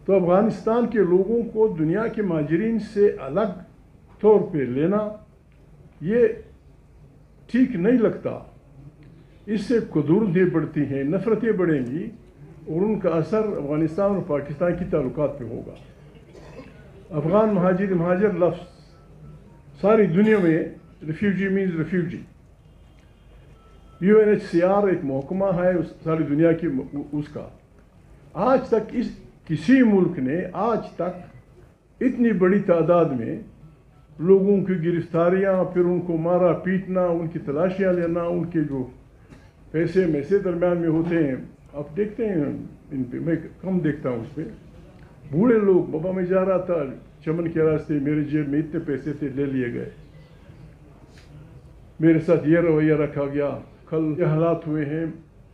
تو افغانستان کے لوگوں کو دنیا کے مہاجرین سے الگ طور پہ لینا یہ ٹھیک نہیں لگتا. اس سے قدورتیں بڑھتی ہیں، نفرتیں بڑھیں گی اور ان کا اثر افغانستان اور پاکستان کی تعلقات پہ ہوگا. افغان مہاجر لفظ ساری دنیا میں ریفیوجی مینز ریفیوجی. UNHCR ایک محکمہ ہے ساری دنیا کی اس کا. آج تک کسی ملک نے آج تک اتنی بڑی تعداد میں لوگوں کی گرفتاریاں، پھر ان کو مارا پیٹنا، ان کی تلاشیاں لینا، ان کے جو پیسے میسے درمیان میں ہوتے ہیں آپ دیکھتے ہیں ان پہ. میں کم دیکھتا ہوں اس پہ. بوڑھے لوگ، بابا میں جا رہا تھا چمن کے راستے، میرے جیب میں اتنے پیسے تھے، لے لیے گئے، میرے ساتھ یہ رویہ رکھا گیا. کل یہ حالات ہوئے ہیں.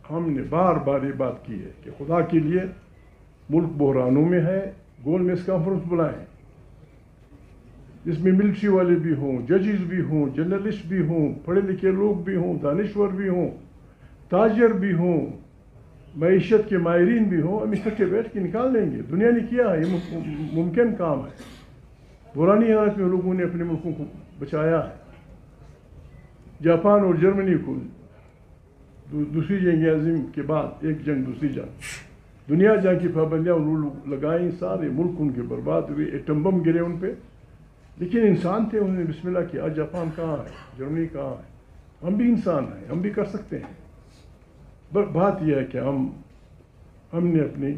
ہم نے بار بار یہ بات کی ہے کہ خدا کے لیے ملک بحرانوں میں ہے، گول میز کانفرنس بلائیں جس میں ملٹری والے بھی ہوں، ججز بھی ہوں، جرنلسٹ بھی ہوں، پڑھے لکھے لوگ بھی ہوں، دانشور بھی ہوں، تاجر بھی ہوں، معیشت کے ماہرین بھی ہوں. ہم اکٹھے بیٹھ کے نکال لیں گے. دنیا نے کیا ہے، یہ ممکن کام ہے. پرانی حالت میں لوگوں نے اپنے ملکوں کو بچایا ہے. جاپان اور جرمنی کو دوسری جنگ عظیم کے بعد ایک جنگ دوسری جنگ دنیا جنگ کی پابندیاں انہوں لگائیں، سارے ملک ان کے برباد ہوئے، ایٹم بم گرے ان پہ. لیکن انسان تھے، انہوں نے بسم اللہ کیا. جاپان کہاں ہے، جرمنی کہاں ہے؟ ہم بھی انسان ہیں، ہم بھی کر سکتے ہیں. بات یہ ہے کہ ہم نے اپنی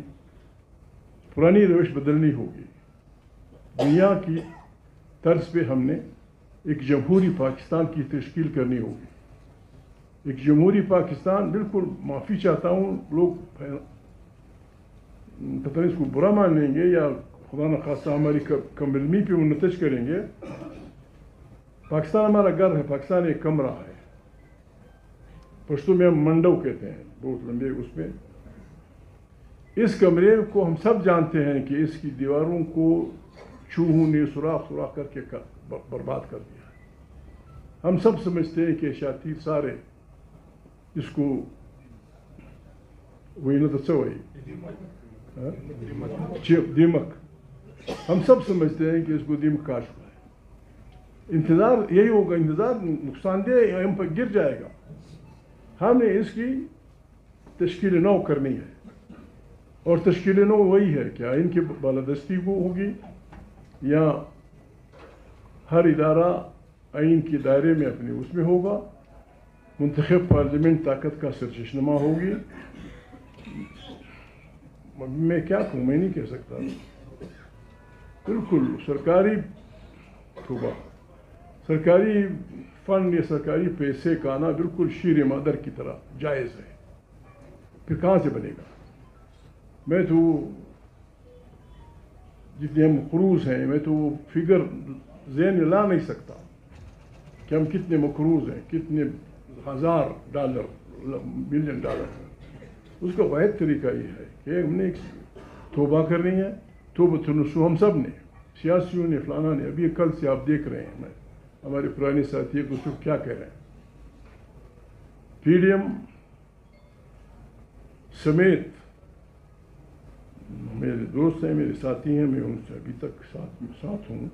پرانی روش بدلنی ہوگی. دنیا کی طرز پہ ہم نے ایک جمہوری پاکستان کی تشکیل کرنی ہوگی. ایک جمہوری پاکستان، بالکل معافی چاہتا ہوں، لوگ پتہ نہیں اس کو برا مان لیں گے یا خدا نخواستہ ہماری کم علمی پہ منتج کریں گے. پاکستان ہمارا گھر ہے، پاکستان ایک کمرہ ہے. پشتو میں ہم منڈو کہتے ہیں، بہت لمبے اس میں. اس کمرے کو ہم سب جانتے ہیں کہ اس کی دیواروں کو چوہوں نے سوراخ کر کے برباد کر دیا. ہم سب سمجھتے ہیں کہ شاطیر سارے اس کو وہی نہ تو دیمک، ہم سب سمجھتے ہیں کہ اس کو دیمک کاش ہوا ہے. انتظار یہی ہوگا، انتظار نقصان دہ ہم پر گر جائے گا. ہم نے اس کی تشکیل نو کرنی ہے، اور تشکیل نو وہی ہے کہ ان کی بالادستی وہ ہوگی یا ہر ادارہ آئین کے دائرے میں اپنے اس میں ہوگا. منتخب پارلیمنٹ طاقت کا سرچشمہ ہوگی. میں کیا کہوں، میں نہیں کہہ سکتا. بالکل سرکاری سرکاری فنڈ یا سرکاری پیسے کا آنا بالکل شیر مادر کی طرح جائز ہے. پھر کہاں سے بنے گا؟ میں تو جتنے ہم مقروض ہیں، میں تو وہ فگر ذہن میں لا نہیں سکتا کہ ہم کتنے مقروض ہیں، کتنے $1000 $1 بلین. اس کا واحد طریقہ یہ ہے کہ ہم نے ایک توبہ کرنی ہے. توبۃ النصوح ہم سب نے، سیاسیوں نے، فلانا نے. ابھی کل سے آپ دیکھ رہے ہیں ہمارے پرانے ساتھی کو صرف کیا کہہ رہے ہیں. PDM سمیت میرے دوست ہیں، میرے ساتھی ہیں، میں ان سے ابھی تک ساتھ ہوں.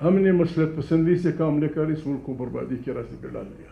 ہم نے مسلط پسندی سے کام لے کر اس ملک کو بربادی کے راستے پہ ڈال دیا.